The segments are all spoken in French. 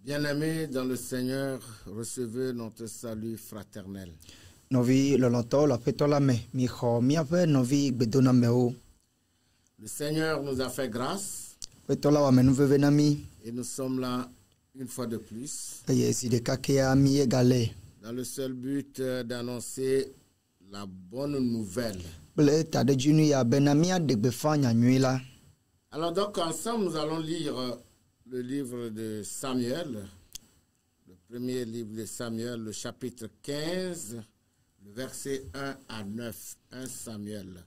Bien-aimés dans le Seigneur, recevez notre salut fraternel. Novi lolonto la petola me mi ho mi ave novi bedona meo. Le Seigneur nous a fait grâce. Petola wa menu vevenami. Et nous sommes là une fois de plus. Yesi de kakea mi egale. Dans le seul but d'annoncer la bonne nouvelle. Ble ta de junu ya benamia de befanya nuila. Alors donc ensemble nous allons lire le livre de Samuel, le premier livre de Samuel, le chapitre 15, le verset 1 à 9, 1 Samuel.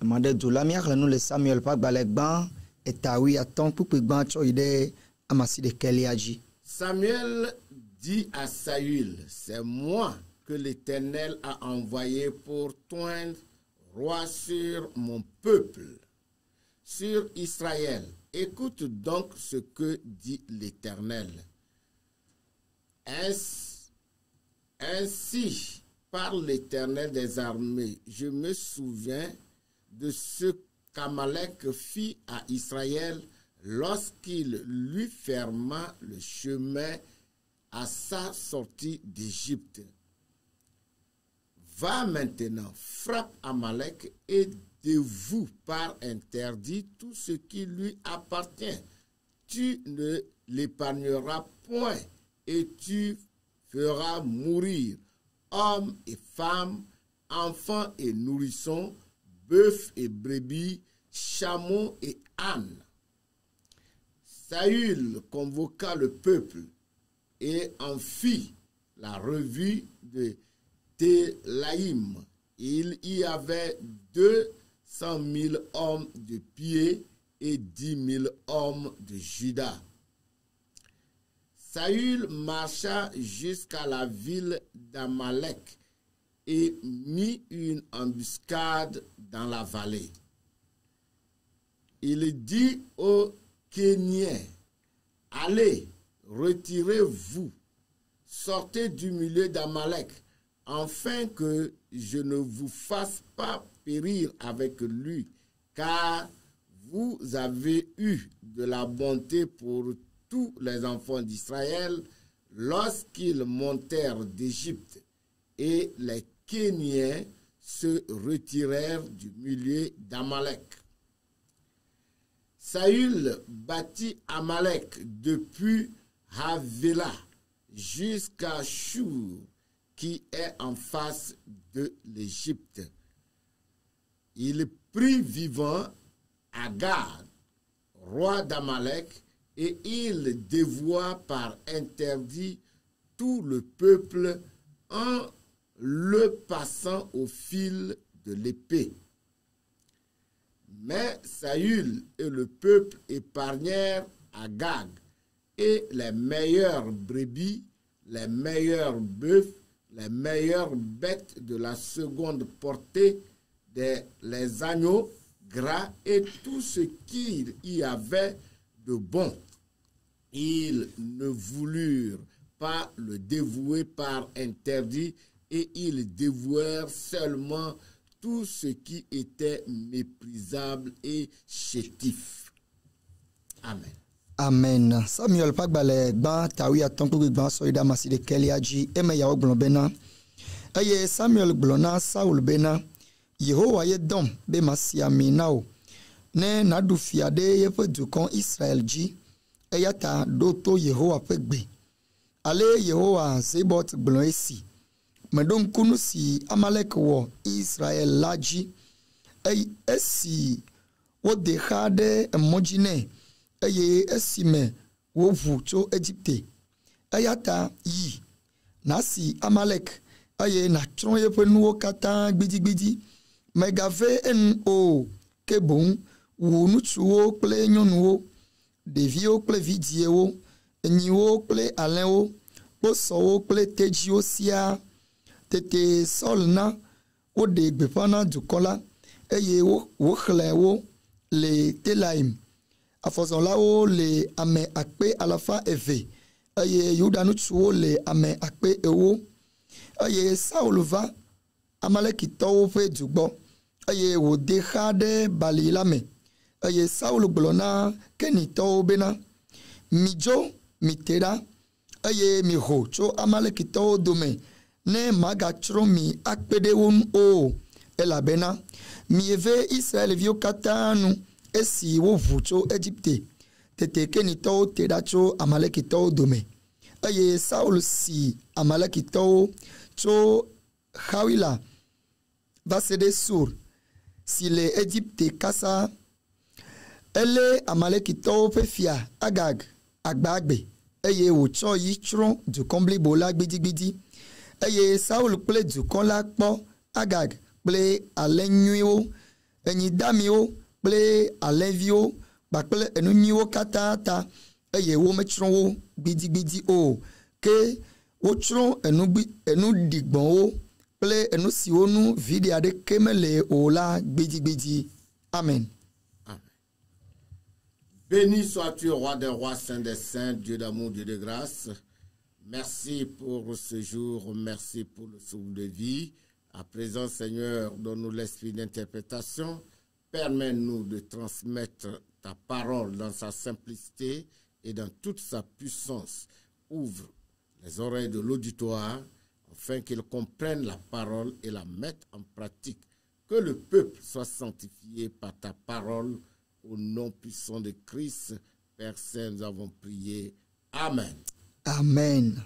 Demandez de la mière nous le Samuel pas balekban et tawi attend pour gban choide amasi de keliaji. Samuel dit à Saül, c'est moi que l'Éternel a envoyé pour toindre roi sur mon peuple, sur Israël. Écoute donc ce que dit l'Éternel. Ainsi parle l'Éternel des armées. Je me souviens de ce qu'Amalek fit à Israël lorsqu'il lui ferma le chemin à sa sortie d'Égypte. Va maintenant, frappe Amalek et dévoue par interdit tout ce qui lui appartient. Tu ne l'épargneras point et tu feras mourir hommes et femmes, enfants et nourrissons, bœufs et brebis, chameaux et ânes. Saül convoqua le peuple et en fit la revue de Télaïm. Il y avait 200 000 hommes de pied et 10 000 hommes de Juda. Saül marcha jusqu'à la ville d'Amalek et mit une embuscade dans la vallée. Il dit aux Kéniens, allez, retirez-vous, sortez du milieu d'Amalek, afin que je ne vous fasse pas périr avec lui, car vous avez eu de la bonté pour tous les enfants d'Israël lorsqu'ils montèrent d'Égypte, et les Kéniens se retirèrent du milieu d'Amalek. Saül bâtit Amalek depuis Havilah jusqu'à Shur, qui est en face de l'Égypte. Il prit vivant Agag, roi d'Amalek, et il dévoua par interdit tout le peuple en le passant au fil de l'épée. Mais Saül et le peuple épargnèrent Agag et les meilleures brebis, les meilleurs bœufs, les meilleures bêtes de la seconde portée, les agneaux gras et tout ce qu'il y avait de bon. Ils ne voulurent pas le dévouer par interdit et ils dévouèrent seulement tout ce qui était méprisable et chétif. Amen. Amen. Samuel pagbale gba tawi atonku gba so ida masi de keliaji eme ya ogbon bena. Aye Samuel glona Saul bena. Yehowa ye dom be masi aminao. Ne nadu fiade ye pe dukon Israel ji. Eyata doto Yehowa pe gbe. Ale Yehowa zebot glon esi. Medon kunu si Amalek wo Israel laji. Esi wo dehade emojine. Eye esime wo vu cho Egypte. Eyata yi. Nasi Amalek. Eye na tron ye pe nuwo kata gbidi. Megave en o kebon. Wo nutuwo ple nyonuwo. Devio ple vidiewo. Enyiwo ple alenwo. Posowo ple tejio sia. Tete sol na. O de gbefana dukola. Eye wo khlewo le Télaïm. Afozonlao le ame akpe alafa eve. Eye Yuda nutuwo le ame akpe ewo. Eye Saul va Amalekito fe dugbo. Eye wo dehade balilame. Eye Saul glona kenito bena. Mijo mi te ɖa eye mi ho tso amalekitɔwo dome ne magatsrɔ̃ mi akpe ɖe wo ŋu o elabena mieve Israelviwo katã nu esi woʋu tso Egipte tete kenitɔwo te ɖa tso amalekitɔwo dome eye Saul si amalekitɔwo tso Hawila va se ɖe Sur si le Egipte kasa. Elé amalekitɔwo ƒe fia Agag agbagbe eye wòtsɔ yi tsrɔ̃ dukɔ blibo la gbidigbidi eye Saul kple dukɔ la kpɔ Agag kple alẽ nyuiwo, enyidamiwo kple alẽviwo kpakple enu nyuiwo katã ta eye wometsrɔ̃ wo gbidigbidi o ke wotsrɔ̃ enu ɖigbɔ̃wo kple enu siwo nu viɖe aɖeke mele o la gbidigbidi. Amen. Béni sois-tu, roi des rois, saint des saints, Dieu d'amour, Dieu de grâce. Merci pour ce jour, merci pour le souffle de vie. À présent, Seigneur, donne-nous l'esprit d'interprétation. Permets-nous de transmettre ta parole dans sa simplicité et dans toute sa puissance. Ouvre les oreilles de l'auditoire afin qu'ils comprennent la parole et la mettent en pratique. Que le peuple soit sanctifié par ta parole. Au nom puissant de Christ, Père Saint, nous avons prié. Amen. Amen.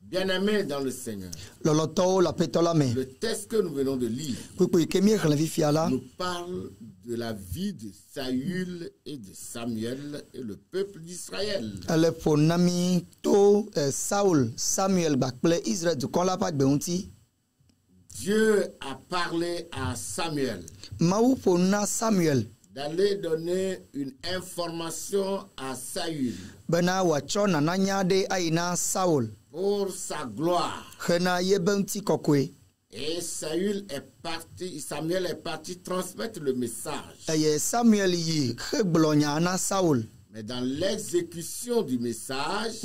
Bien-aimés dans le Seigneur, le texte que nous venons de lire nous parle de la vie de Saül et de Samuel et le peuple d'Israël. Dieu a parlé à Samuel d'aller donner une information à Saül pour sa gloire. Et Samuel est parti transmettre le message. Mais dans l'exécution du message,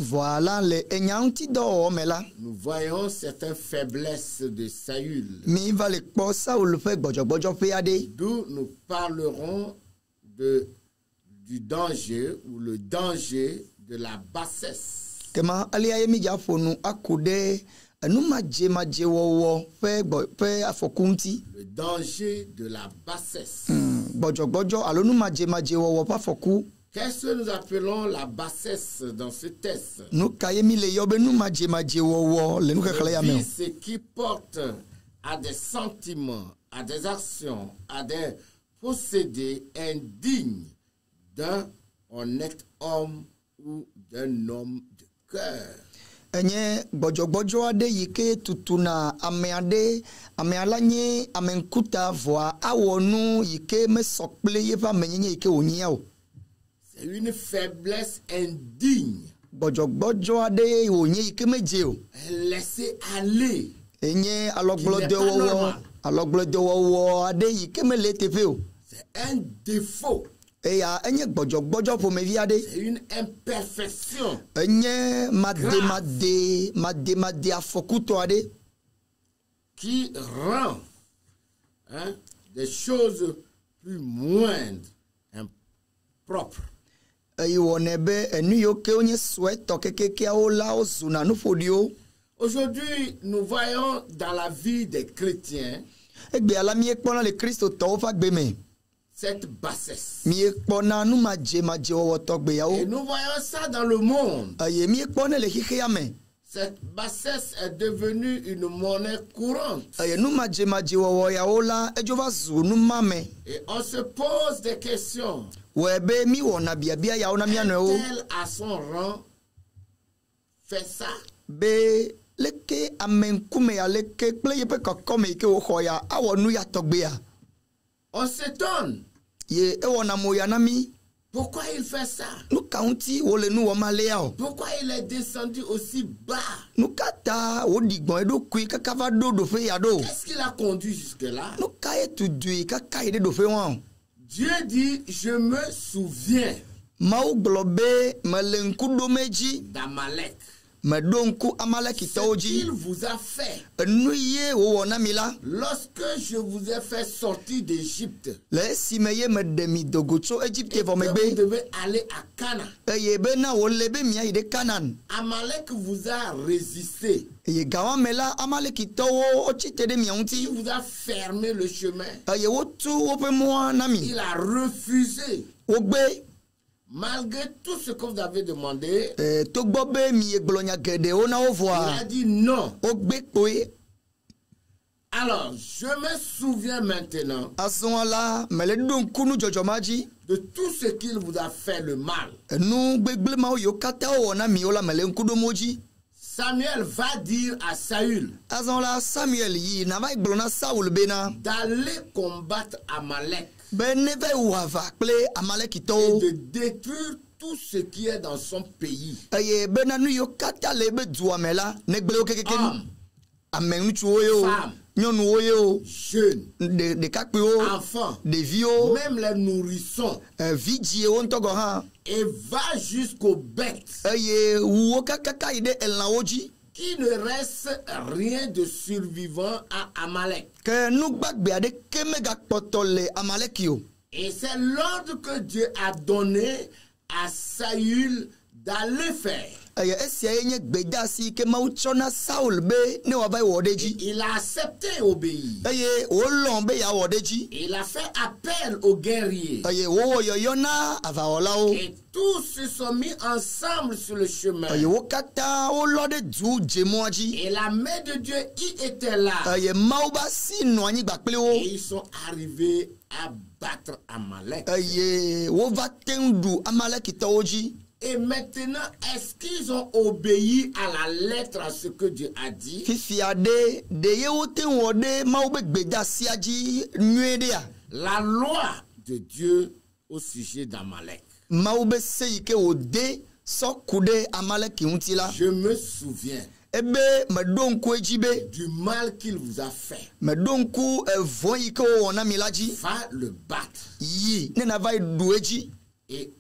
nous voyons certaines faiblesses de Saül. D'où nous parlerons du danger ou le danger de la bassesse. Le danger de la bassesse. Qu'est-ce que nous appelons la bassesse dans ce texte? Ce qui porte à des sentiments, à des actions, à des procédés indignes d'un honnête homme ou d'un homme de cœur. Enye gbɔdzɔgbɔdzɔ aɖe yi ke tutuna ame ala nye ame ŋkuta vɔa awɔ nu yi ke mesɔ kple yeƒe amenyenye yi ke wònyia o. C'est une faiblesse indigne. Gbɔdzɔgbɔdzɔ aɖe wònye yi ke medze o. Laisser aller. Enye alɔgblɔdɔwɔwɔ aɖe yi ke mele teƒe o. C'est un défaut. Eya enye gbɔdzɔgbɔdzɔ ƒomevi aɖe. C'est une imperfection. Enye mademade afɔkutɔ aɖe. Qui rend des choses plus moindres impropres. Eyiwɔnɛ be enu yiwo ke wonye suetɔ kekekeawo la wozuna nu ƒoɖiwo. Aujourd'hui, nous voyons dans la vie des chrétiens egbe ala miekpɔna le kristotɔwo ƒe agbe me. Cette bassesse. Miekpɔna nu madzewɔwɔ tɔgbeawo. Et nous voyons ça dans le monde. Eye miekpɔnɛ le xixea me. Cette bassesse est devenue une monnaie courante. Eye nu madzewɔwɔ yawo la edzo va zu nu ma me. Et on se pose des questions. Wɔe be miwɔna biabia yawo na mianɔewo. Tel à son rang fait ça. Be leke ame ŋkume ya leke kple yeƒe kɔkɔme yi ke woxɔ ya awɔ nu ya tɔgbea. On s'étonne. Ye ewɔna mo ya na mi. Pourquoi il fait ça? Nu ka ŋuti wole nu wɔm alea o. Pourquoi il est descendu aussi bas? Nu ka ta woɖi gbɔ̃ eɖokui kaka va ɖo ɖoƒe ya ɖo. Qu'est-ce qui l'a conduit jusque-là? Nu ka ye tudui kaka yi ɖe ɖoƒe wa o. Dieu dit, je me souviens. Mawu gblɔ be mele ŋku ɖom edzi. D'Amalek. me donku amalekitawo ce dzi qu'il vous a fait enu ye wòwɔ na mi la lorsque je vous ai fait sortir d'Égypte. le esime ye meɖe mi do go tso Egypte vɔ Que vous megbe devez aller à Cana. eye bena wòle be miayi ɖe Kanan Amalek vous a résisté. eye gawa me la amalekitawo wotsi te ɖe mia Il ŋuti vous a fermé le chemin. eye wotu woƒe mɔa na mi Il a refusé. wogbe Malgré tout ce que vous avez demandé, togbɔ be mi gblɔ nya geɖewo na wo il vɔa a dit non. wogbe kpoe Alors, je me souviens maintenant azɔ la mele ɖo ŋku nu dzɔdzɔma dzi de tout ce qu'il vous a fait le mal. nu gbegble mawo yiwo katã wowɔ na mi wo la mele ŋku ɖom wo dzi Samuel va dire à Saül azɔ la Samuel yi nava gblɔ na Saul bena d'aller combattre Amalek be neve wɔ aʋa kple et amalekitɔwo de détruire tout ce qui est dans son pays. eye bena nu yiwo katã le ebe dua me la negble wo kekeke nu Hommes, ame ŋutsuwo ye o femmes, nyɔnuwo ye o jeunes, ɖekakpuiwo enfants, ɖeviwo même les nourrissons, vidziewo ŋutɔ gɔ hã et va jusqu'aux bêtes, eye wuwo kakaka yi ɖe elãwo dzi qu'il ne reste rien de survivant à Amalek. ke nu gbagbe aɖeke megakpɔtɔ le amaleki o Et c'est l'ordre que Dieu a donné à Saül d'aller faire. eye esia ye nye gbedeasi ke Mawu tsɔ na Saul be ne wòava yi wɔ ɖe dzi Il a accepté et obéi. eye wolɔ̃ be yeawɔ ɖe dzi Il a fait appel aux guerriers. eye wowɔ yɔyɔ na aʋawɔlawo Et tous se sont mis ensemble sur le chemin. eye wo katã wolɔ ɖe du dzemɔa dzi Et la main de Dieu y était là. eye Mawu be asi nɔ anyigba kpli wo Et ils sont arrivés à battre Amalek. eye wova te ŋu ɖu amalekitɔwo dzi Et maintenant, est-ce qu'ils ont obéi à la lettre à ce que Dieu a dit? fifia ɖe ye wote ŋu wɔ ɖe Mawu be gbedeasia dzi nyuie ɖea La loi de Dieu au sujet d'Amalek. Mawu be se yi ke wòde sɔ ku ɖe amaleki ŋuti la Je me souviens ebe meɖo ŋku edzi be du mal qu'il vous a fait. meɖo ŋku vɔ yi ke wowɔ na mi la dzi Va le battre. yi ne nava yi ɖu edzi Et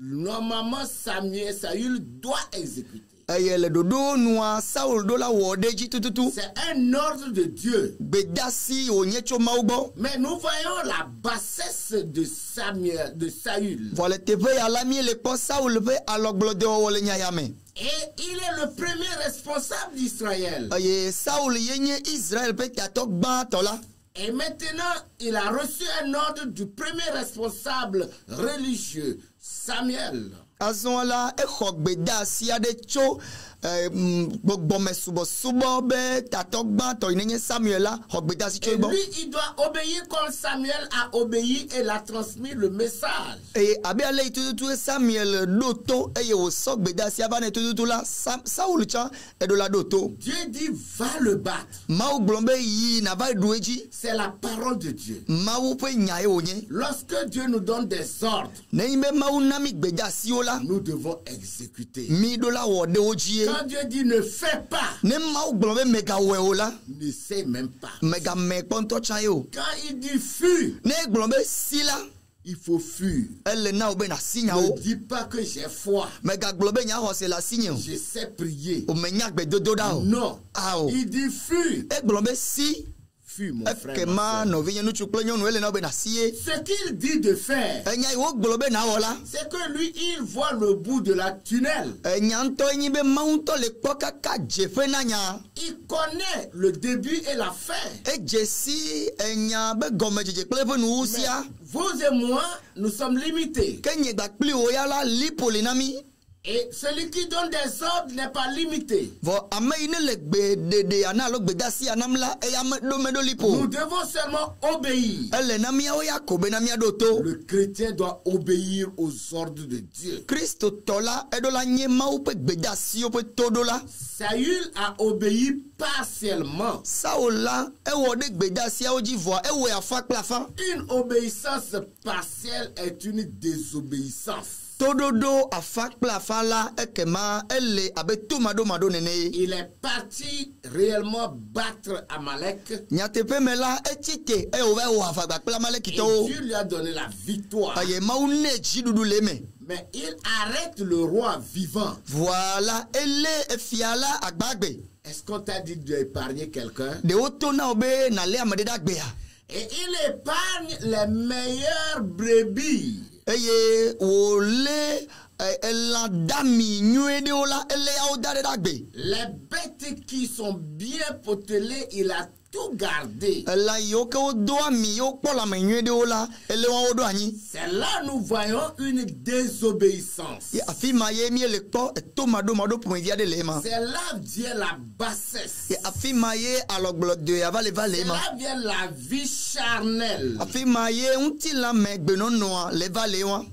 normalement, Saül doit exécuter. eye le ɖoɖo nua Saul ɖo la wɔ ɖe dzi tututu C'est un ordre de Dieu. gbedeasi wònye tso Mawu gbɔ Mais nous voyons la bassesse de Saül. vɔ le teƒe ya la mie le kpɔ Saul ƒe alɔgblɔdewɔwɔ le nyaya me Et il est le premier responsable d'Israël. eye Saul ye nye Israel ƒe tatɔ gbãtɔ la Et maintenant, il a reçu un ordre du premier responsable religieux, Samuel. azɔ la exɔ gbedeasi aɖe tso gbɔgbɔmesubɔsubɔ be tatɔ gbãtɔ yi ne nye Samuel la xɔ gbedeasi tso Et egbɔ lui, il doit obéir comme Samuel a obéi et l'a transmis le message. eye abe ale yi tututu Samuel ɖo to eye wòsɔ gbedeasia va ne tututu la Saul tsã eɖo la ɖo to Dieu dit, va le battre. Mawu gblɔ be yi nava yi ɖu edzi C'est la parole de Dieu. Mawu ƒe nya ye wònye Lorsque Dieu nous donne des ordres, nenyi be Mawu na mi gbedeasiwo la nous devons exécuter. mi ɖo la wɔ ɖe wo dzi ye Quand Dieu dit ne fais pas, ne Mawu gblɔ be megawɔe o la n'essaie même pas. megame kpɔ ŋutɔ tsã ye o Quand il dit fuis, ne egblɔ be si la il faut fuir. ele na wo be nasi Ne nyawo dis pas que j'ai foi. megagblɔ be nyaxɔse le asi nye o Je sais prier. o menya gbedodo ɖa o Non. ao Il dit fuis. egblɔ be si Fuis, mon frère. ma ekema sœur. nɔvinye ŋutsu kple nyɔnu ele na wo be nasi ye Ce qu'il dit de faire, enya yi wogblɔ be nawɔ la c'est que lui, il voit le bout de la tunnel. enya ŋutɔ nyi be Mawu ŋutɔ le kpɔ kaka dzeƒe na nya Il connaît le début et la fin. edze si enya be gɔmedzedze kple eƒe nuwu Mais sia vous et moi, nous sommes limités. ke nye gbakpli wo ya la lipo li na mi Et celui qui donne des ordres n'est pas limité. vɔ ame yi ne le gbeɖeɖe ana alo gbedeasi anam la eya meɖo Nous lipo devons seulement obéir. ele na miawo ya ko be na miaɖo to Le chrétien doit obéir aux ordres de Dieu. kristotɔ la eɖo la nye Mawu ƒe gbedeasiwo ƒe toɖo la Saül a obéi partiellement. Saul la ewɔ ɖe gbedeasiawo dzi vɔa ewɔe afã kple afã Une obéissance partielle est une désobéissance. toɖoɖo afã kple afã la ekema ele abe tomaɖomaɖo nene ye Il est parti réellement battre Amalek nyateƒe me la etsi te eye wòva wɔ aʋagba kple et amalekitɔwo Dieu lui a donné la victoire. eye Mawu ne dziɖuɖu le eme Mais il arrête le roi vivant. Voilà, ele efiala agbagbe. Est-ce qu'on t'a dit d'épargner quelqu'un? De otona obe na le amade dagbea. Et il épargne les meilleures brebis. Eye wole elandami nyuede ola ele ya odare dagbe. Les bêtes qui sont bien potelées, il a tout gardé. La yoke odoa mi yo pola me nyuede ola ele wa odo anyi. C'est là nous voyons une désobéissance. Ye afima ye mi ele kpo etomado mado pour me viade lema. C'est là vient la bassesse. Ye afima ye aloglo de avale vale C'est ma. là vient la vie charnelle. Afima ye unti la me gbenono le vale wa.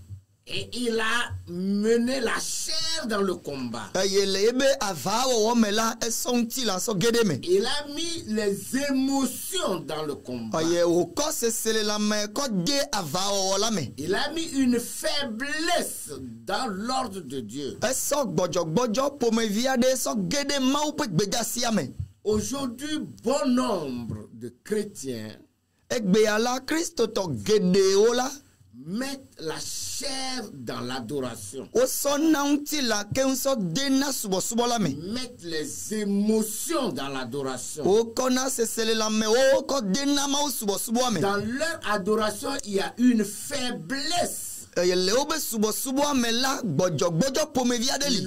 Et il a mené la chair dans le combat. Il a mis les émotions dans le combat. Il a mis une faiblesse dans l'ordre de Dieu. Aujourd'hui, bon nombre de chrétiens mettent la chair dans l'adoration. Mettent les émotions dans l'adoration. Dans leur adoration, il y a une faiblesse. Une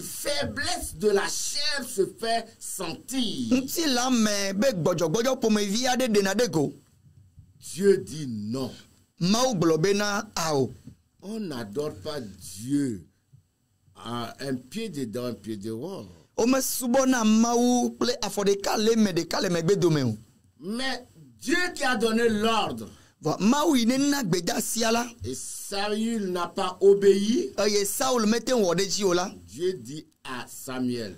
faiblesse de la chair se fait sentir. Dieu dit non. On n'adore pas Dieu à un pied dedans, un pied dehors. Mais Dieu qui a donné l'ordre, et Saül n'a pas obéi, Dieu dit à Samuel,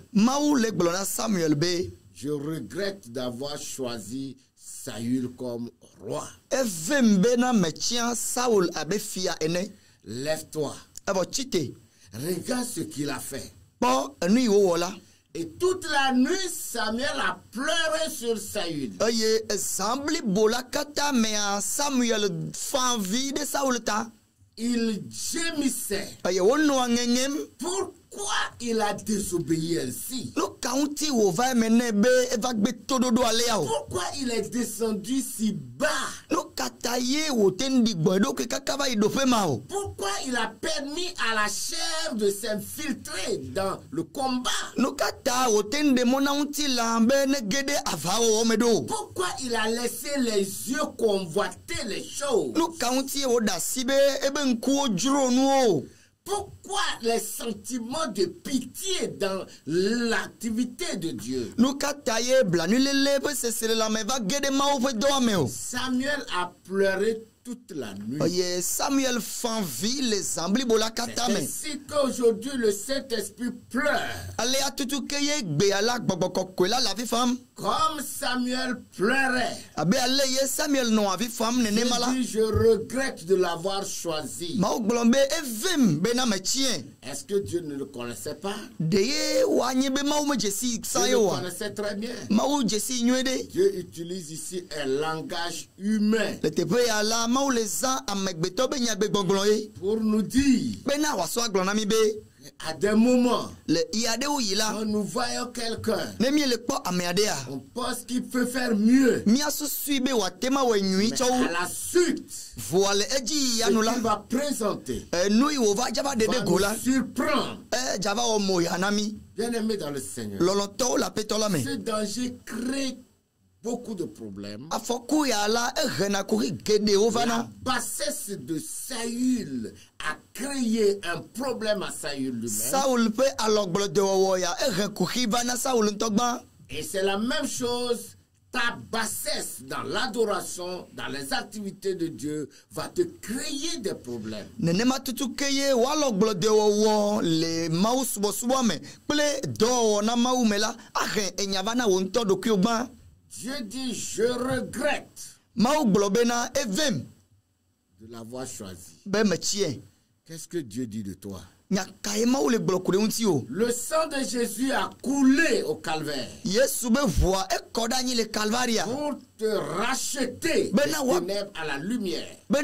je regrette d'avoir choisi Saül comme roi. Lève-toi. Regarde ce qu'il a fait. Et toute la nuit, Samuel a pleuré sur Saül. Il gémissait. Pourquoi il a désobéi ainsi? Pourquoi il est descendu si bas? Pourquoi il a permis à la chair de s'infiltrer dans le combat? Pourquoi il a laissé les yeux convoiter les choses? Pourquoi les sentiments de pitié dans l'activité de Dieu? Samuel a pleuré toute la nuit. C'est ainsi qu'aujourd'hui le Saint-Esprit pleure. Comme Samuel pleurait. Je regrette de l'avoir choisi. Est-ce que Dieu ne le connaissait pas? Dieu le connaissait très bien. Dieu utilise ici un langage humain pour nous dire à des moments, quand nous voyons quelqu'un, on pense qu'il peut faire mieux. Mais à la suite, ce qu'il va présenter va nous surprendre. Bien-aimé dans le Seigneur, ce danger crée beaucoup de problèmes. La bassesse de Saül a créé un problème à Saül lui-même. Et c'est la même chose. Ta bassesse dans l'adoration, dans les activités de Dieu, va te créer des problèmes. Dieu dit, je regrette de l'avoir choisi. Qu'est-ce que Dieu dit de toi? Le sang de Jésus a coulé au calvaire pour te racheter des ténèbres à la lumière, pour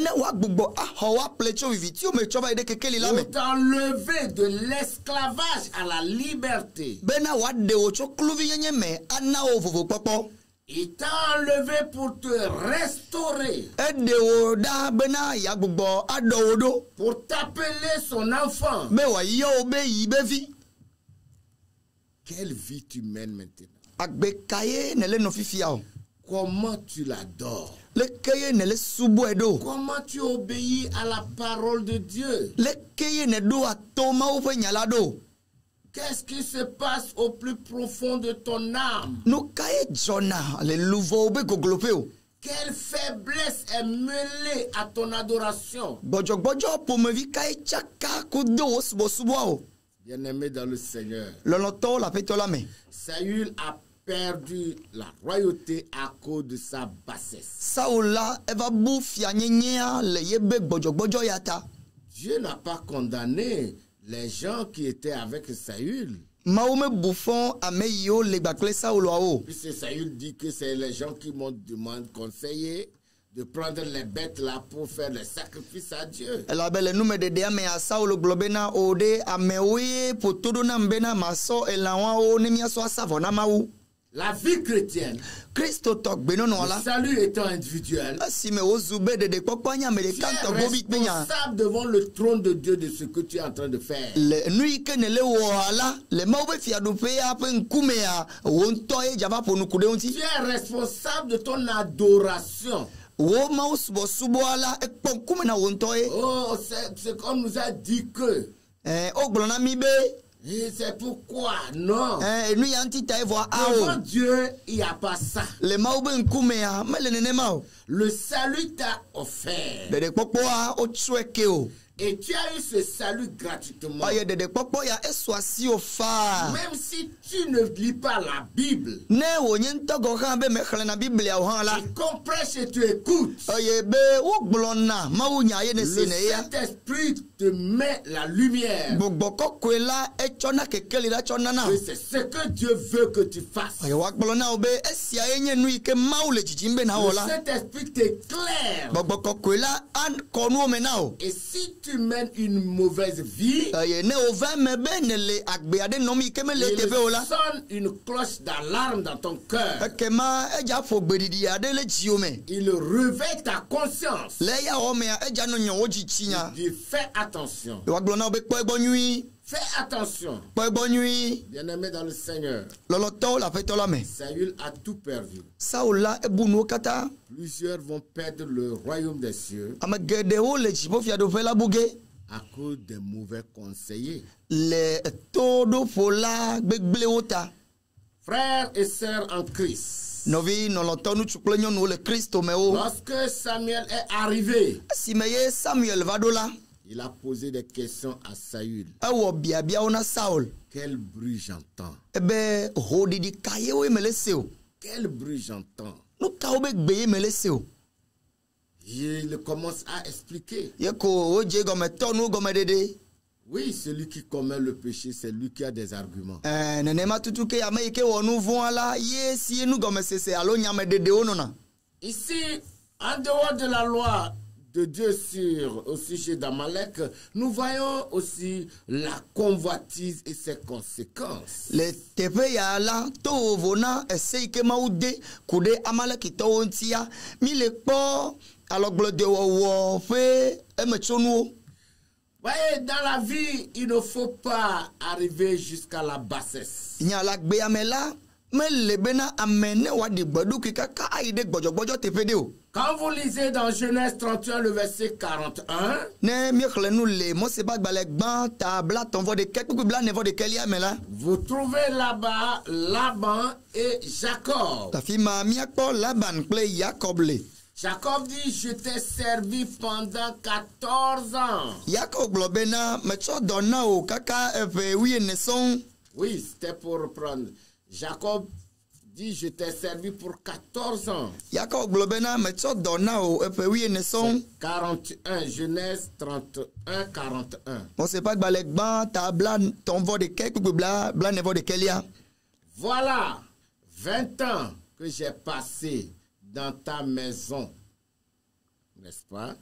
t'enlever de l'esclavage à la liberté. Il t'a enlevé pour te restaurer, pour t'appeler son enfant. Quelle vie tu mènes maintenant? Comment tu l'adores? Comment tu obéis à la parole de Dieu? Qu'est-ce qui se passe au plus profond de ton âme? Quelle faiblesse est mêlée à ton adoration? Bien-aimé dans le Seigneur, Saül a perdu la royauté à cause de sa bassesse. Dieu n'a pas condamné les gens qui étaient avec Saül. Puisque Saül dit que c'est les gens qui m'ont conseillé de prendre les bêtes là pour faire les sacrifices à Dieu. La vie chrétienne, le salut étant individuel, tu es responsable devant le trône de Dieu de ce que tu es en train de faire. Tu es responsable de ton adoration. Oh, c'est comme nous a dit que. Et c'est pourquoi, non. Devant Dieu, il n'y a pas ça. Le salut t'a offert. Et tu as eu ce salut gratuitement. Même si tu ne lis pas la Bible, et qu'on prêche et tu écoutes, le Saint-Esprit te met la lumière. Et c'est ce que Dieu veut que tu fasses. Le Saint-Esprit t'éclaire. Et si tu mènes une mauvaise vie, il sonne une cloche d'alarme dans ton cœur. Il réveille ta conscience. Il dit fais attention. Fais attention. Bien-aimé dans le Seigneur, Saül a tout perdu. Plusieurs vont perdre le royaume des cieux à cause des mauvais conseillers. Frères et sœurs en Christ, lorsque Samuel est arrivé, il a posé des questions à Saül. Quel bruit j'entends? Quel bruit j'entends? Il commence à expliquer. Oui, celui qui commet le péché, c'est lui qui a des arguments. Ici, en dehors de la loi de Dieu au sujet d'Amalek, nous voyons aussi la convoitise et ses conséquences. Voyez, dans la vie, il ne faut pas arriver jusqu'à la bassesse. Quand vous lisez dans Genèse 31, le verset 41, vous trouvez là-bas Laban et Jacob. Jacob dit, je t'ai servi pendant 14 ans. Oui, c'était pour reprendre. Jacob dit, je t'ai servi pour 14 ans. Yakob globena metso dona o epewi ne son 41, Genèse 31, 41. on sait pas balek ban ta bla ton vo de quelque bla ne vo de kelia. Voilà 20 ans que j'ai passé dans ta maison, n'est-ce pas?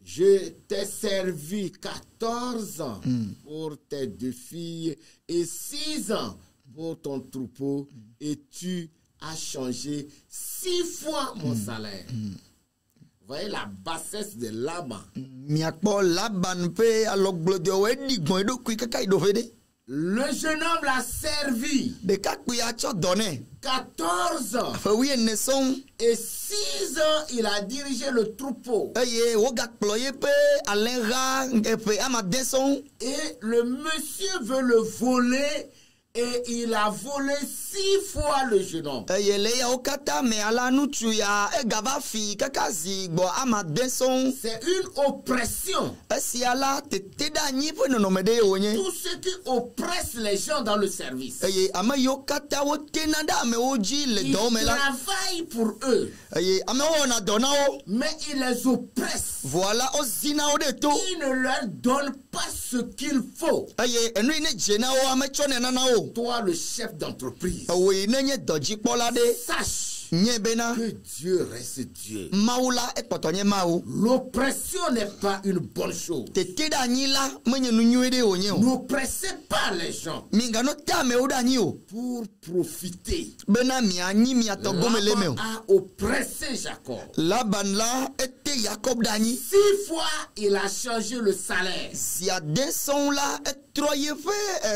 Je t'ai servi 14 ans pour tes 2 filles et 6 ans pour ton troupeau et tu as changé 6 fois mon salaire. Vous voyez la bassesse de Laban. Miakpo Laban pe aloglodio wedi gboedo kui kaka idovede. Le jeune homme l'a servi De kakui a cho donné 14 ans oui ne son et 6 ans il a dirigé le troupeau. eye wo gakploye pe alenra epe amadeson Et le monsieur veut le voler et il a volé 6 fois le jeune homme. eye le ya okata me ala nutu ya egava fi kaka zigbo amadeson C'est une oppression. esi ala tete da nyi pe nonomede onye Tous ceux qui oppressent les gens dans le service, eye ama yo kata wo tenada me oji le ils do me la travaillent pour eux, eye ama ona dona o mais ils les oppressent. voilà ozina o de to Ils ne leur donnent pas ce qu'il faut. eye enu ne jena o amechone nana o Toi, le chef d'entreprise, we nenye doji kpola de sache nye bena que Dieu reste Dieu. maula ekpotonye mau L'oppression n'est pas une bonne chose. tete da nyi la menye nu nyuede onye o N'oppressez pas les gens minga no tame o da nyi o pour profiter. bena mi anyi mi atogome le me o Laban a oppressé Jacob. Laban la ete Jacob da nyi 6 fois, il a changé le salaire. zia deson la etroye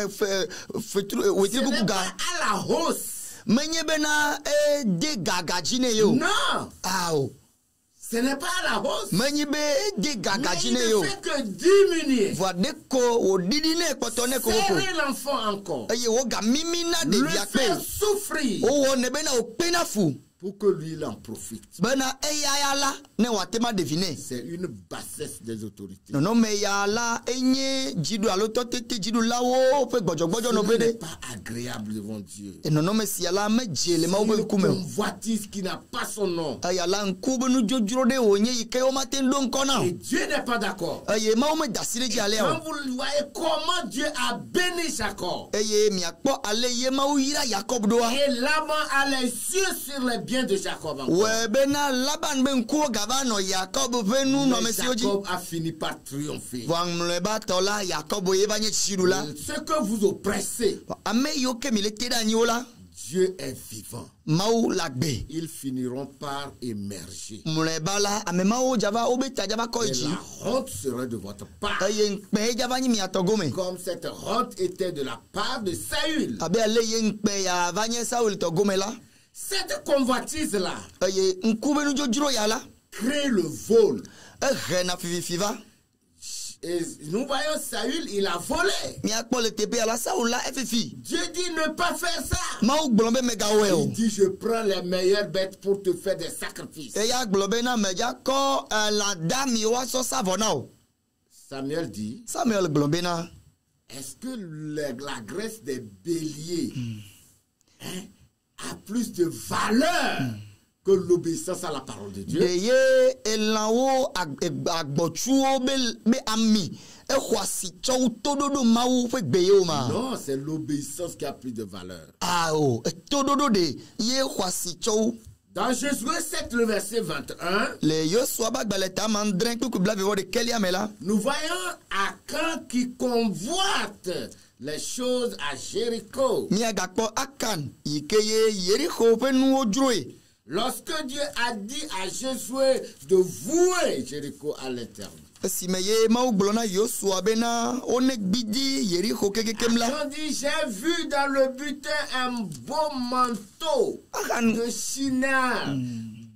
Ce wetiri n'est kuku pas ga à la hausse. menye bena de gagajine yo Non, ao ce n'est pas à la hausse. menye be de Mais il gagajine ne yo fait que diminuer. voade ko o didi ne ekpotone ko ko Serrer l'enfant encore. eye wo ga mimina de Le biakpe faire souffrir o wo ne bena o pena fu pour que lui il en profite. bena eya la ne watema devine C'est une bassesse des autorités. nono me ya la enye jidu alo to tete jidu lawo pe gbojogbojo no Ce n'est bede pas agréable devant Dieu. e nono me si ala me jele ma Une obe kume convoitise qui n'a pas son nom. aya la nkube nu jojuro de onye ike o maten do nkona Et Dieu n'est pas d'accord. eye ma o me dasire ji ale Quand o vous voyez comment Dieu a béni Jacob. eye mi akpo ale ye ma o yira Jacob do a Et Laban a les yeux sur les biens de Jacob encore. we bena Laban be nkuo gava no Jacob pe nu no me Mais si oji Jacob a fini par triompher. wangmle ba tola Jacob ye ba nye chiru la Ce que vous oppressez, ame yo ke mi le teda nyi o la Dieu est vivant. mau la gbe Ils finiront par émerger. mle bala ame mau java obeta java ko Et ji la honte sera de votre part. eye nkpe java nyi mi atogome Comme cette honte était de la part de Saül. abe ale ye nkpe ya vanye Saul togome la Cette convoitise-là eye nkube nu jojuro ya la crée le vol. e na fiva Et nous voyons Saül, il a volé. mi akpo le tepe ala Saul la efifi Dieu dit ne pas faire ça. mau glombe me gawe o Il dit je prends les meilleures bêtes pour te faire des sacrifices. e ya glombe na meja ko la dami wa so savona o Samuel dit, Samuel glombe na est-ce que la graisse des béliers a plus de valeur que l'obéissance à la parole de Dieu? de ye elanwo agbochuo be ami e kwasi chow tododo mawu fe gbeye o ma Non, c'est l'obéissance qui a plus de valeur. ah o tododo de ye kwasi chow Dans Josué 7, le verset 21, le Yosua ba gbaleta mandren kuku bla vivo de kelia mela nous voyons Akan qui convoite les choses à Jéricho. mi agakpo akan ikeye Yericho pe nu ojroe Lorsque Dieu a dit à Josué de vouer Jéricho à l'Éternel. si me ye mau glona Yosua bena onek bidi Yericho kekekemla Akan dit, j'ai vu dans le butin un beau manteau akan de Shinar,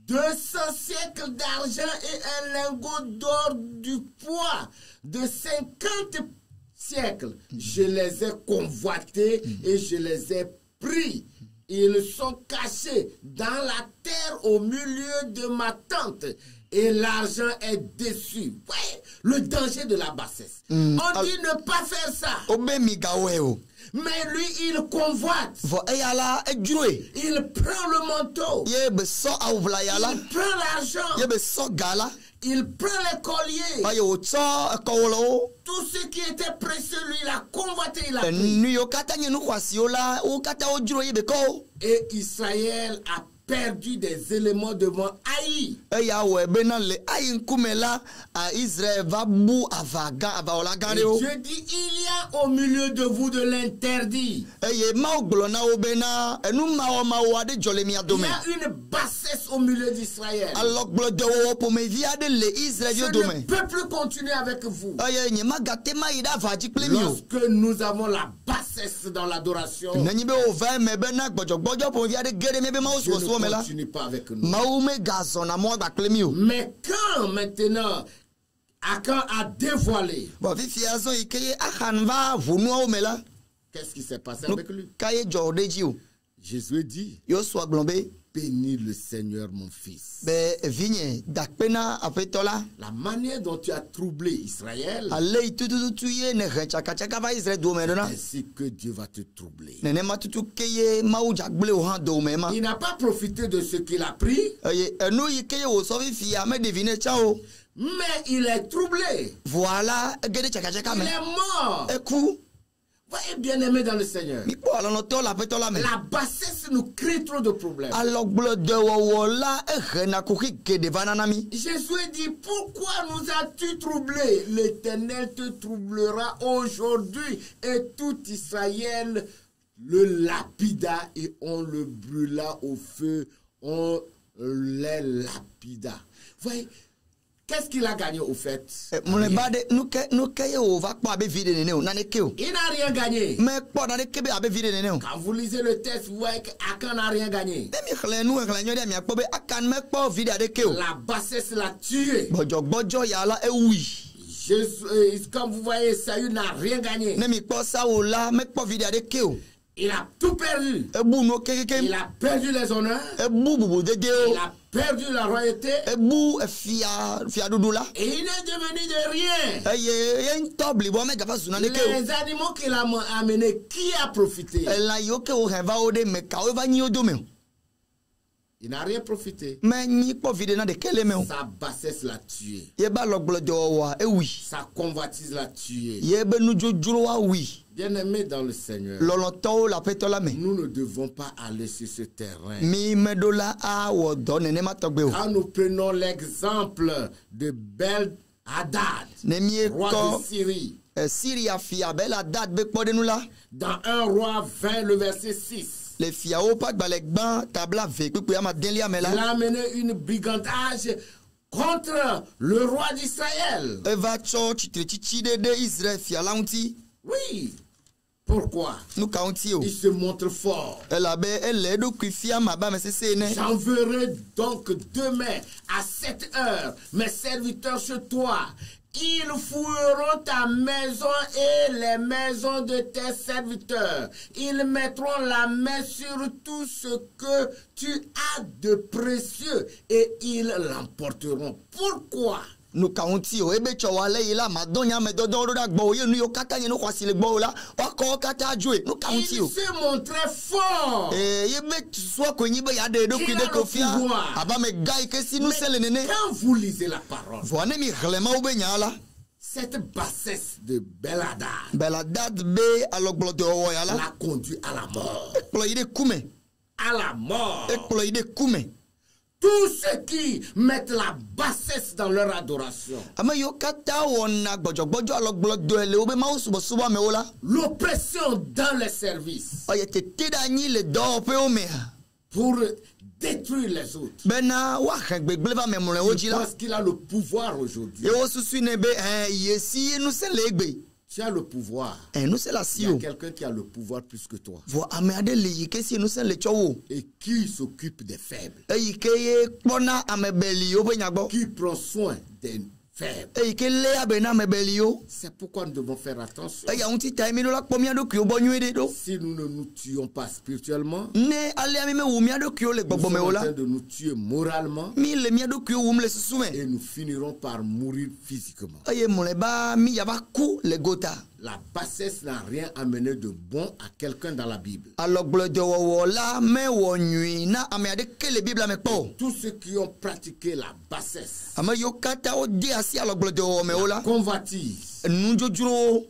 200 siècles d'argent et un lingot d'or du poids de 50 siècles. Je les ai convoités et je les ai pris. Ils sont cachés dans la terre au milieu de ma tente. Et l'argent est déçu. Ouais, le danger de la bassesse. On dit ne pas faire ça. Mais lui, il convoite. Il prend le manteau. Il prend l'argent. Il prend les colliers. Tout ce qui était précieux, lui, il a convoité, il a pris. Et Israël a perdu des éléments devant Haï. Et Dieu dit, il y a au milieu de vous de l'interdit. Il y a une bassesse au milieu d'Israël. Je ne peux plus continuer avec vous. Lorsque nous avons la bassesse dans l'adoration, je ne continue pas avec nous. Mais quand maintenant Akan a dévoilé, qu'est-ce qui s'est passé avec lui? Jésus dit, bénis le Seigneur mon fils. La manière dont tu as troublé Israël, ainsi que Dieu va te troubler. Il n'a pas profité de ce qu'il a pris, mais il est troublé. Voilà. Il est mort. Voyez, bien-aimé dans le Seigneur, la bassesse nous crée trop de problèmes. Jésus dit, pourquoi nous as-tu troublé? L'Éternel te troublera aujourd'hui. Et tout Israël le lapida et on le brûla au feu. On les lapida. Voyez, qu'est-ce qu'il a gagné au fait? Il n'a rien gagné. Quand vous lisez le texte, vous voyez qu'Akan n'a rien gagné. La bassesse l'a tué. Comme vous voyez, Saül n'a rien gagné. Il a tout perdu. Il a perdu les honneurs. Il a perdu la royauté. Et il est devenu de rien. Les animaux qu'il a amenés, qui a profité? Il n'a rien profité. Sa bassesse l'a tué. Sa convoitise l'a tué. Bien-aimé dans le Seigneur, nous ne devons pas aller sur ce terrain. Quand nous prenons l'exemple de Bel-Hadad, roi de Syrie, dans 1 Roi 20, le verset 6, il a mené une brigandage contre le roi d'Israël. Oui. Pourquoi? Il se montre fort. J'enverrai donc demain à 7 heures mes serviteurs chez toi. Ils fouilleront ta maison et les maisons de tes serviteurs. Ils mettront la main sur tout ce que tu as de précieux et ils l'emporteront. Pourquoi? Il se montrait fort. Il a le pouvoir. Mais quand vous lisez la parole, cette bassesse de Bel-Hadad l'a conduit à la mort. À la mort. Tous ceux qui mettent la bassesse dans leur adoration, l'oppression dans les services, pour détruire les autres, parce qu'il a le pouvoir aujourd'hui. Tu as le pouvoir. Il y a quelqu'un qui a le pouvoir plus que toi. Et qui s'occupe des faibles. Qui prend soin des faibles. C'est pourquoi nous devons faire attention. Si nous ne nous tuons pas spirituellement, nous sommes en train de nous tuer moralement et nous finirons par mourir physiquement. La bassesse n'a rien amené de bon à quelqu'un dans la Bible. Tous ceux qui ont pratiqué la bassesse, la convoitise,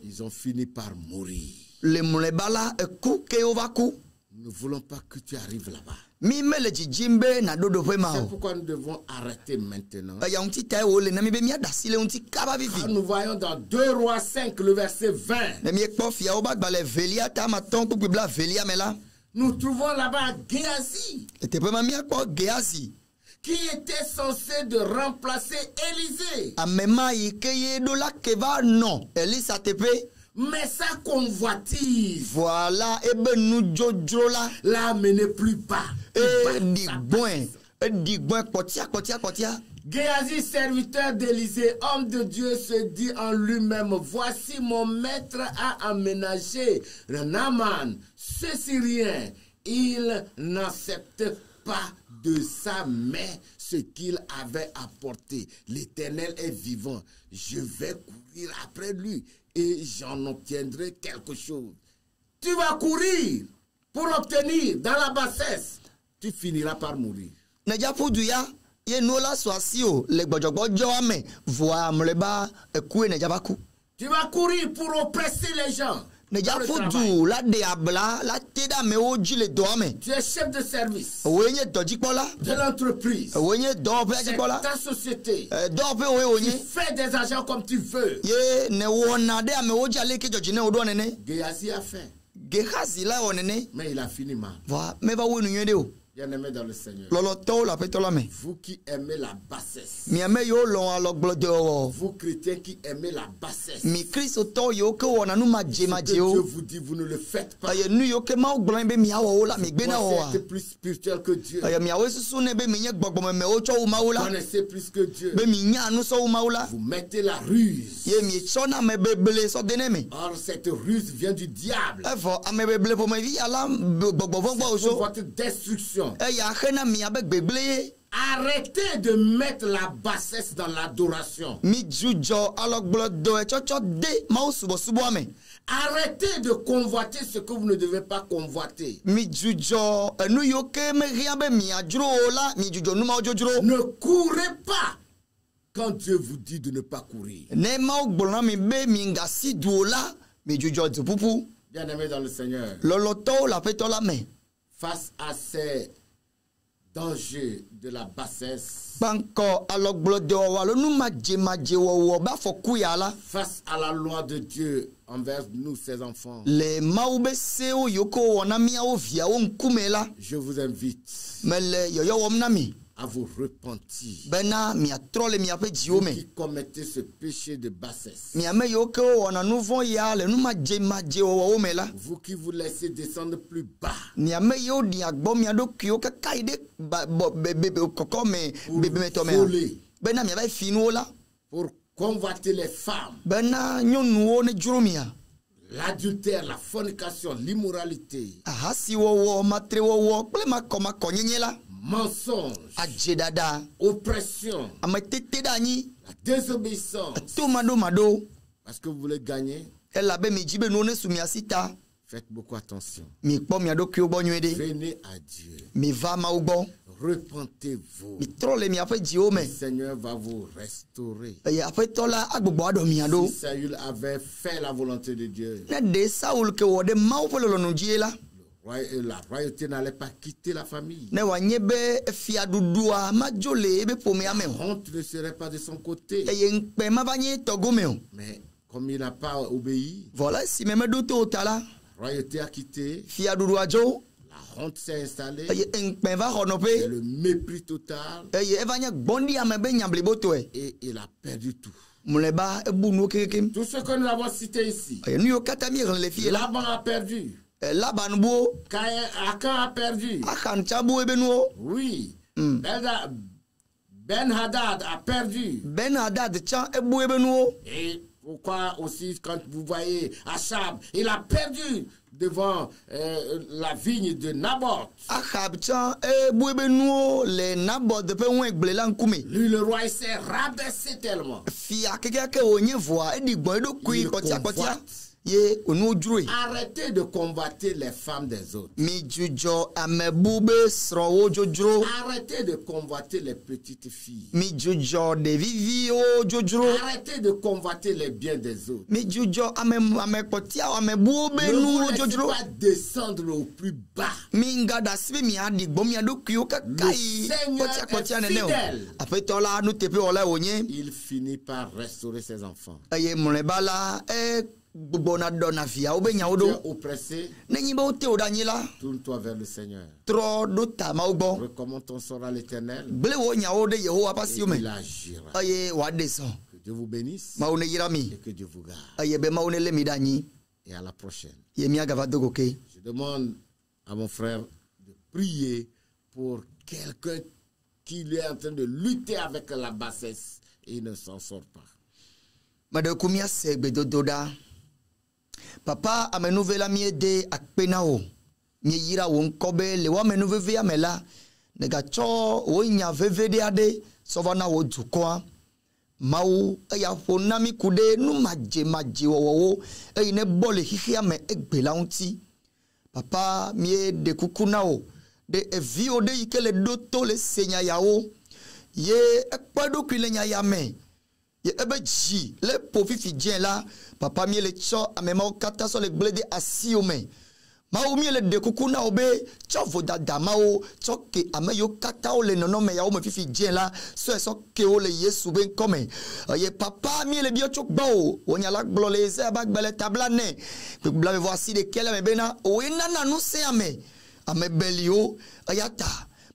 ils ont fini par mourir. Nous ne voulons pas que tu arrives là-bas. C'est pourquoi nous devons arrêter maintenant. Nous voyons dans 2 Rois 5, le verset 20. Nous trouvons là-bas Géasi, qui était censé de remplacer Élisée. Mais sa convoitise l'a amené plus bas. Géasi, serviteur d'Élisée, homme de Dieu, se dit en lui-même: voici mon maître a aménagé Naaman, ce Syrien. Il n'accepte pas de sa main ce qu'il avait apporté. L'Éternel est vivant. Je vais courir après lui et j'en obtiendrai quelque chose. Tu vas courir pour obtenir dans la bassesse. Tu finiras par mourir. Tu vas courir pour oppresser les gens. Tu es chef de service de l'entreprise. C'est ta société. Tu fais des agents comme tu veux. Géasi a fait. Mais il a fini mal. Bien-aimé dans le Seigneur, vous qui aimez la bassesse, vous chrétiens qui aimez la bassesse, ce que Dieu vous dit, vous ne le faites pas. Vous êtes plus spirituel que Dieu. Vous connaissez plus que Dieu. Vous mettez la ruse. Or, cette ruse vient du diable. C'est votre destruction. Arrêtez de mettre la bassesse dans l'adoration. Arrêtez de convoiter ce que vous ne devez pas convoiter. Ne courez pas quand Dieu vous dit de ne pas courir. Bien-aimé dans le Seigneur, face à ces dangers de la bassesse, face à la loi de Dieu envers nous, ses enfants, je vous invite à vous repentir. Vous qui commettez ce péché de bassesse, vous qui vous laissez descendre plus bas pour voler, pour convoiter les femmes, l'adultère, la fornication, l'immoralité, mensonge, oppression, la désobéissance, parce que vous voulez gagner, faites beaucoup attention. Venez à Dieu. Repentez-vous. Le Seigneur va vous restaurer. Si Saül avait fait la volonté de Dieu, la royauté n'allait pas quitter la famille. La honte ne serait pas de son côté. Mais comme il n'a pas obéi, la royauté a quitté. La honte s'est installée. Et le mépris total. Et il a perdu tout. Tout ce que nous avons cité ici. Laban a perdu. Akan a perdu. Oui. Ben-Hadad a perdu. Ben-Hadad tchan ebou ebenuo. Et pourquoi aussi quand vous voyez Achab, il a perdu devant la vigne de Naboth. Achab tchan ebou ebenuo le Naboth de pe weng ble lan kume. Lui le roi il s'est rabaissé tellement. Fia keke onye voa edi bon edo kui kotia kotia. Ye onu djure. Arrêtez de combattre les femmes des autres. Mi jujo amebube srowo jojro. Arrêtez de combattre les petites filles. Mi jujo de vivi o jojro. Arrêtez de combattre les biens des autres. Mi jujo amekotia amebube nu jojro. Ne pas descendre au plus bas. Mi ngada sibe mi adi bom ya do kuyo kakai kotia kotia neneo. Apetola nu tepe ola onye. Il finit par restaurer ses enfants. Aye monebala Oppressé, tourne-toi vers le Seigneur. Recommande ton sort à l'Éternel. Et il agira. Que Dieu vous bénisse et que Dieu vous garde. Et à la prochaine. Je demande à mon frère de prier pour quelqu'un qui est en train de lutter avec la bassesse et il ne s'en sort pas. Papa amenuvela miede akpenao mi yira won kobe le wa menuveve amela nega cho wo nya vevede ade sovana wo dukoa mawu eya fonami kude nu maje wo eyine bole hihi ame egbela unti papa mi de kukunao de evio de ikele doto le senya yawo ye ekpado kwile nya yame ye ebe ji le pofifi dien la papa mi le cho amema kata so le blede asiome ma o mi le de kuku na obe cho vodada ma o cho ke ameyo kata o le nono me ya o me fifi dien la so ke o le Yesu ben come ye papa mi le bio cho gba o onya la glo le ze ba gbele tabla ne pe bla voici de kele me bena o enana nu se ame belio ayata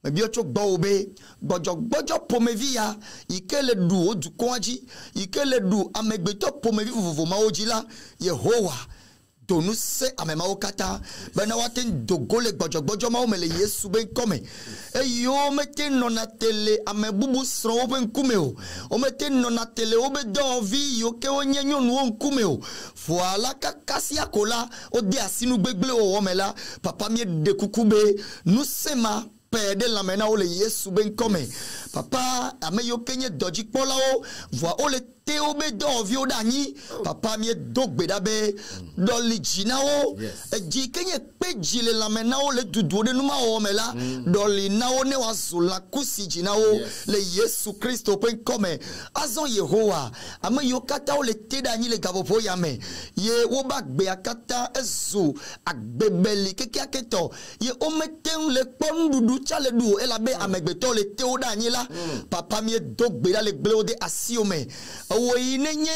me bio cho gba obe bojo pomevia ikele du odu kwaji ikele du amegbeto pomevi vuvu ma ojila Yehowa donu se amema okata bena waten dogole bojo ma o mele Yesu ben come eyo mete nona tele amebubu sro ben kumeo o mete nona tele obe do vi yo ke onyenyo nu kumeo voilà kakasi akola o de asinu gbegble o mela papa mi de kukube nu sema perde la mena o le Yesu ben come papa ameyo kenye doji pola o voa o le te obe do vi o dani papa mi dogbe dabe do li jina o ji kenye peji le la mena o le dudu de numa o mela do li na o ne wa zula kusi jina o le Yesu Kristo ben come azon Yehowa ameyo kata o le te dani le gabopo yame ye wo ba gbe akata ezu agbebeli keke aketo ye o meten le pondudu chale du elabe amegbeto le te o dani la papa mi dogbe la le gble de asiome woyi nenye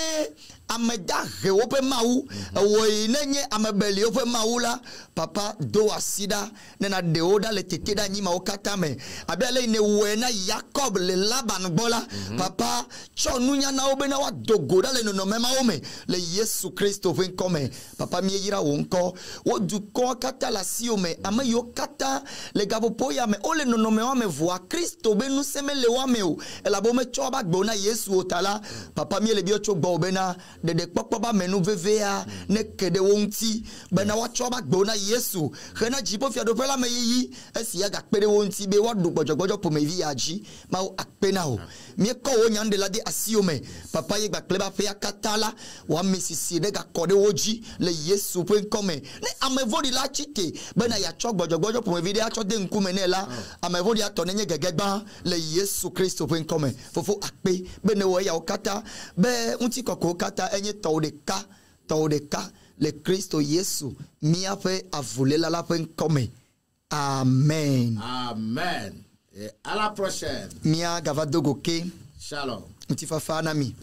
ameda reope mau woyi nenye amebeli ope maula papa do asida nena deoda le tete da nyima okata me abele ne wena Jacob le Laban bola papa cho nunya na obe na wa dogoda le no mema ome le Yesu Kristo ven come papa mi yira wonko wo du ko kata la siome ame yo kata le gabopo ya me ole no me wa me voa Kristo be nu seme le wa me o elabo me cho ba gbo na Yesu otala papa mi le bi o cho gbo bena de papa ba menu vevea ne kede wonti bena wa cho ba gbo na Yesu khena jipo fia do pela me yi esi ya ga pede wonti be wa do gbojo po me vi aji ma o akpena o mi ko wo nyande la de asiome papa ye gba kleba fe akatala wa mesisi de ga kode woji le Yesu pen come ne amevodi la chite bena ya cho gbojo po me vi de acho de nkume ne la amevodi atone nye gegegba le Yesu Kristo pen come fofo akpe bena wo ya okata be unti koko kata enye taudeka le Kristo Yesu mi a fait avouler la peine comme amen amen et à la prochaine mia gavadogoke shalom mutifafa nami